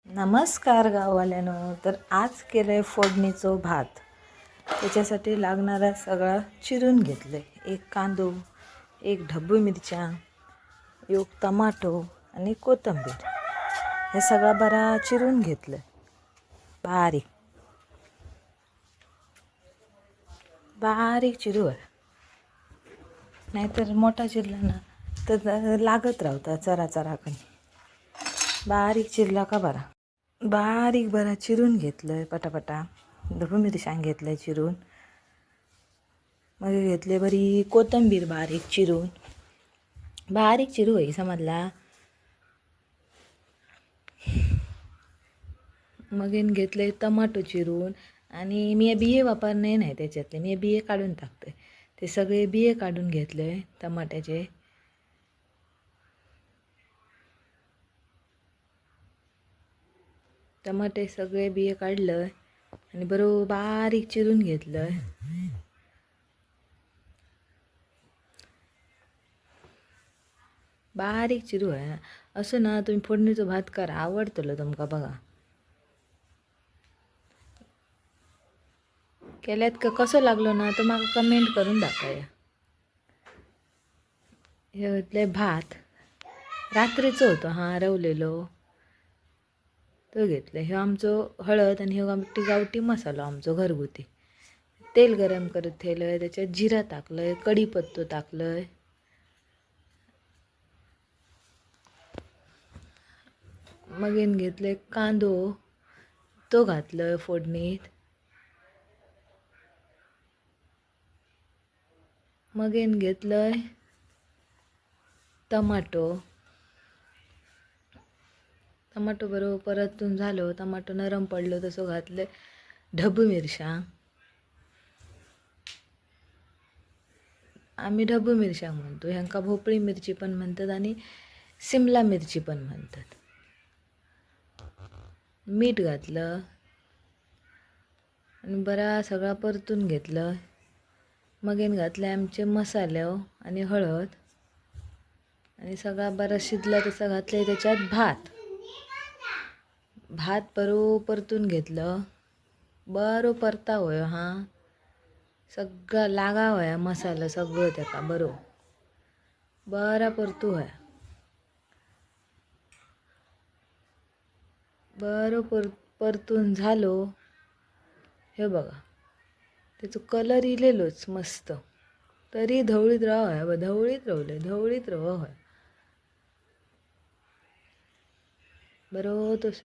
नमस्कार गाववाल्यानो. तर आज केलं आहे फोडणीचं भात. त्याच्यासाठी लागणारा सगळा चिरून घेतलं आहे. एक कांदो, एक ढब्बू मिरच्या, एक टमाटो आणि कोथिंबीर. हे सगळा बरा चिरून घेतलं बारीक बारीक चिरू आहे. नाहीतर मोठा चिरला ना तर लागत राहता चरा चराकणी. बारीक चिरला का बरा. बारीक बरा चिरून घेतलं आहे पटापटा. ढबू मिरच्यां घेतलं आहे चिरून. मग घेतले बरी कोथिंबीर बारीक चिरून. बारीक चिरू आहे समजला. मग घेतले टमाटो चिरून. आणि मी बिये वापरणे नाही त्याच्यातले, मी बिये काढून टाकते. ते सगळे बिये काढून घेतले टमाट्याचे. टमाटे सगळे बिये काढलं आणि बरोबर बारीक चिरून घेतलं. बारीक चिरू आहे. असं ना तुम्ही फोडणीचं भात करा, आवडतलो तुमका. बघा केल्यात का कसं लागलो ना तर मला कमेंट करून दाखवा. हे घेतले भात रात्रीचं होतं रवलेलो तो घेतलं. हे आमचं हळद आणि हे गावठी मसाला आमचं घरगुती. तेल गरम करत ठेवलं, त्याच्यात जिरा टाकलंय, कढीपत्तो टाकलंय. मग घेतले कांदो, तो घातलं फोडणीत. मग घेतलंय टमाटो बरोबर परतून झालं. टमाटो नरम पडलं तसं घातलं ढबू मिरच्या. आम्ही ढबू मिरच्या म्हणतो, ह्यांका भोपळी मिरची पण म्हणतात आणि सिमला मिरची पण म्हणतात. मीठ घातलं आणि बरा सगळा परतून घेतलं. मग घातले आमचे मसाले आणि हळद आणि सगळा बरा शिजला तसा घातले. त्याच्यात भात परतून घेतलं. बरो परता होय सगळं लागा होया मसाला सगळं त्याका बरा परतू होया. परतून झालो. हे बघा त्याचं कलर इलेलोच मस्त. तरी धवळीत राहा धवळीत राहा बरोबर.